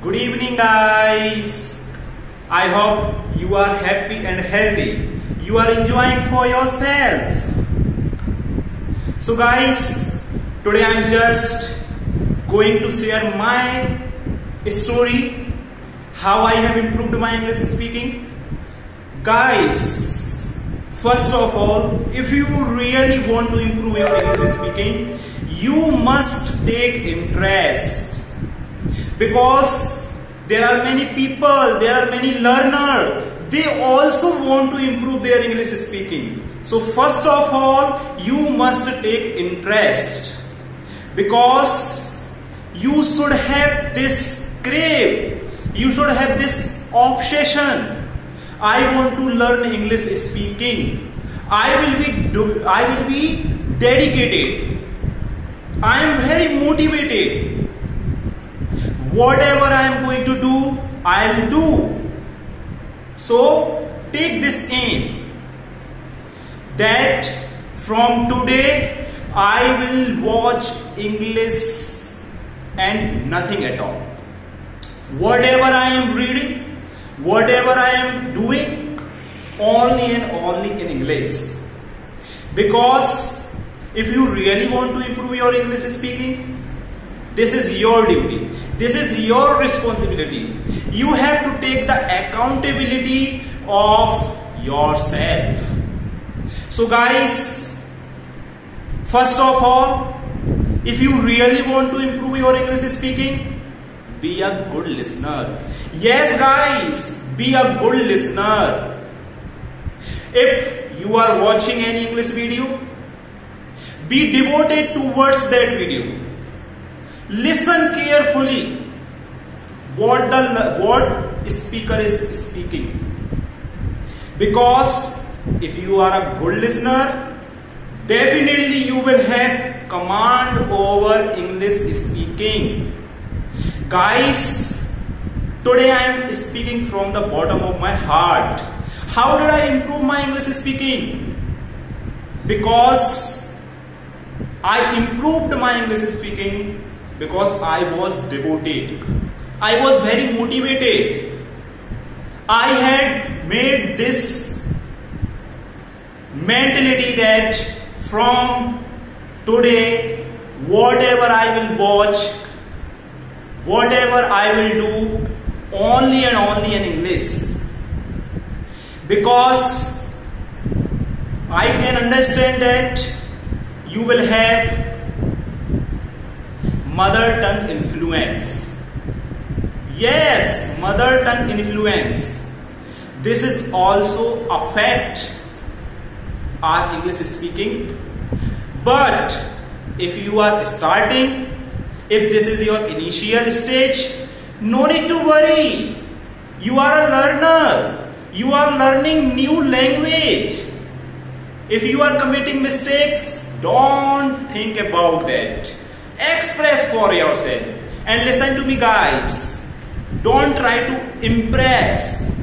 Good evening, guys. I hope you are happy and healthy. You are enjoying for yourself. So guys, today I am just going to share my story, how I have improved my English speaking. Guys, first of all, if you really want to improve your English speaking, you must take interest. Because there are many people, there are many learners, they also want to improve their English speaking. So first of all, you must take interest. Because you should have this crave, you should have this obsession. I want to learn English speaking. I will be dedicated. I am very motivated. Whatever I am going to do, I will do. So take this aim that from today I will watch English and nothing at all. Whatever I am reading, whatever I am doing, only and only in English. Because if you really want to improve your English speaking, this is your duty. This is your responsibility. You have to take the accountability of yourself. So guys, first of all, if you really want to improve your English speaking, be a good listener. Yes guys, be a good listener. If you are watching any English video, be devoted towards that video. Listen carefully what the speaker is speaking. Because if you are a good listener, definitely you will have command over English speaking. Guys, today I am speaking from the bottom of my heart. How did I improve my English speaking? Because I improved my English speaking because I was devoted. I was very motivated. I had made this mentality that from today, whatever I will watch, whatever I will do, only and only in English. Because I can understand that you will have mother tongue influence. Yes, mother tongue influence. This is also affect our English speaking. But if you are starting, if this is your initial stage, no need to worry. You are a learner. You are learning new language. If you are committing mistakes, don't think about that. Express for yourself. And listen to me guys. Don't try to impress.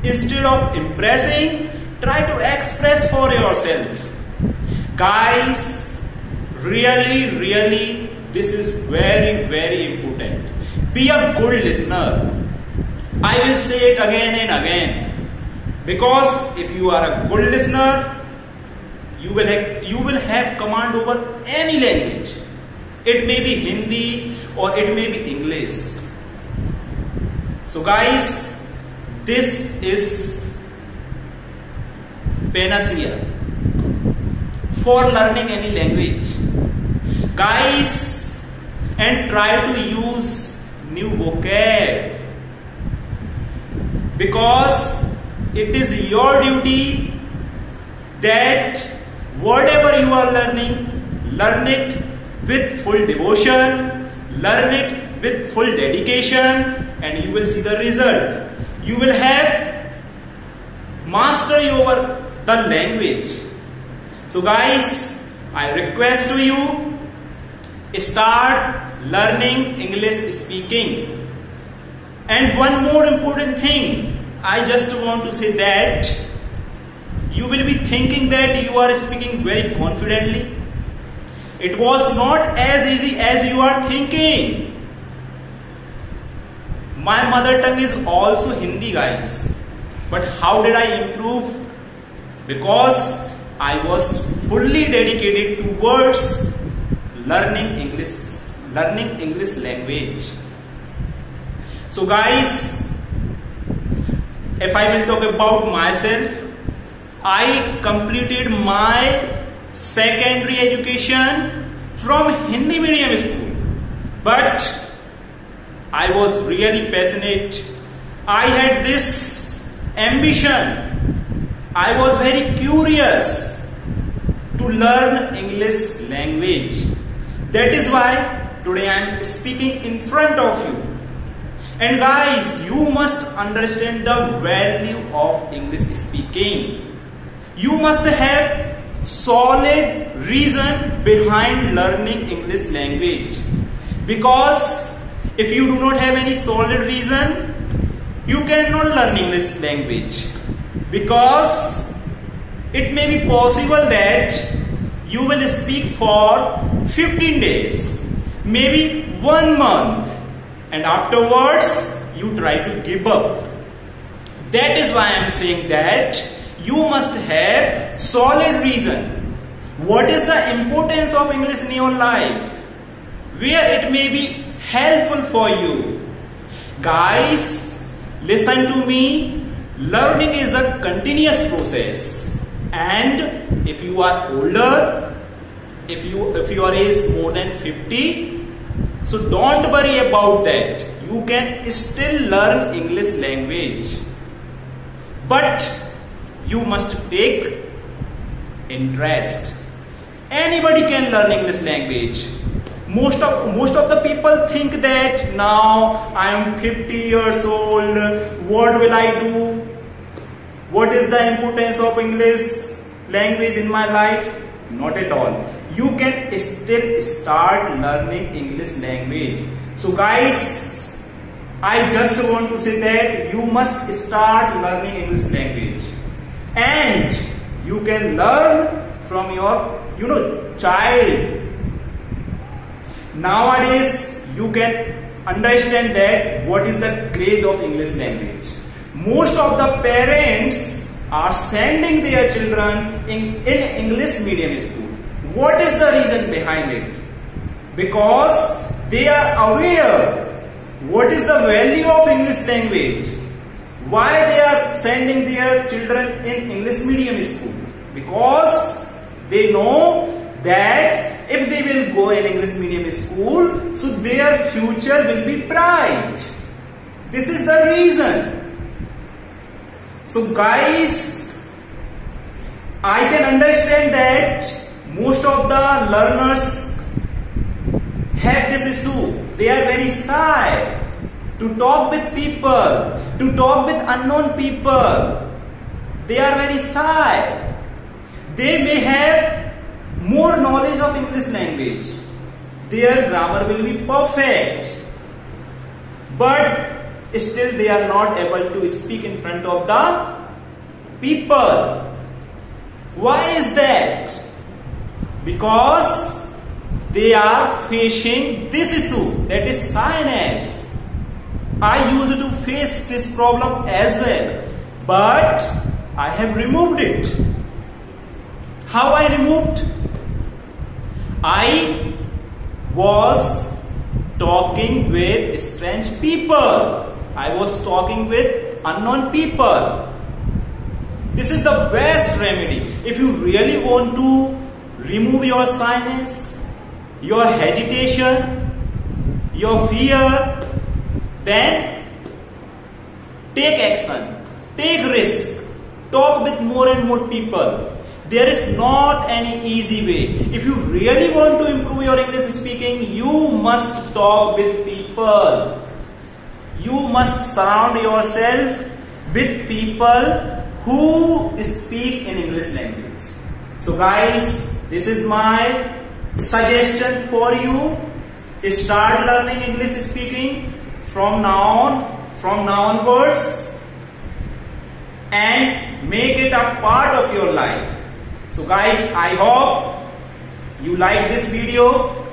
Instead of impressing, try to express for yourself. Guys, really, this is very important. Be a good listener. I will say it again and again. Because if you are a good listener, you will have command over any language. It may be Hindi or it may be English. So guys, this is panacea for learning any language. Guys, and try to use new vocab. Because it is your duty that whatever you are learning, learn it with full devotion, learn it with full dedication, and you will see the result. You will have mastery over the language. So guys, I request to you, start learning English speaking. And one more important thing, I just want to say that you will be thinking that you are speaking very confidently. It was not as easy as you are thinking. My mother tongue is also Hindi, guys. But how did I improve? Because I was fully dedicated towards learning English language. So guys, if I will talk about myself, I completed my secondary education from Hindi medium school. But I was really passionate. I had this ambition. I was very curious to learn English language. That is why today I am speaking in front of you. And guys, you must understand the value of English speaking. You must have solid reason behind learning English language. Because if you do not have any solid reason, you cannot learn English language. Because it may be possible that you will speak for 15 days, maybe 1 month, and afterwards you try to give up. That is why I am saying that you must have solid reason. What is the importance of English in your life? Where it may be helpful for you. Guys, listen to me. Learning is a continuous process, and if you are older, if your age is more than 50, so don't worry about that. You can still learn English language, but you must take interest. Anybody can learn English language. Most of the people think that now I am 50 years old, what will I do? What is the importance of English language in my life? Not at all. You can still start learning English language. So guys, I just want to say that you must start learning English language. And you can learn from your, child. Nowadays, you can understand that what is the craze of English language. Most of the parents are sending their children in English medium school. What is the reason behind it? Because they are aware what is the value of English language. Why they are sending their children in English medium school? Because they know that if they will go in English medium school, so their future will be bright. This is the reason. So guys, I can understand that most of the learners have this issue. They are very shy to talk with people, to talk with unknown people. They are very shy. They may have more knowledge of English language. Their grammar will be perfect. But still they are not able to speak in front of the people. Why is that? Because they are facing this issue, that is shyness. I used to face this problem as well, but I have removed it. How I removed? I was talking with strange people. I was talking with unknown people. This is the best remedy. If you really want to remove your shyness, your hesitation, your fear, then take action, take risk, talk with more and more people. There is not any easy way. If you really want to improve your English speaking, you must talk with people. You must surround yourself with people who speak in English language. So guys, this is my suggestion for you. Start learning English speaking from now onwards and make it a part of your life. So guys, I hope you like this video.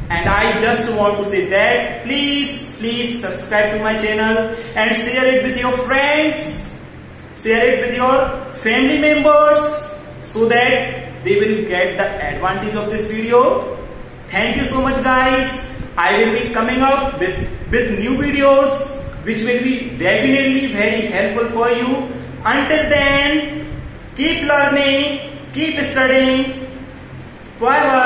And I just want to say that please subscribe to my channel and share it with your friends, share it with your family members, so that they will get the advantage of this video. Thank you so much, guys. I will be coming up with new videos which will be definitely very helpful for you. Until then, keep learning, keep studying. Bye bye.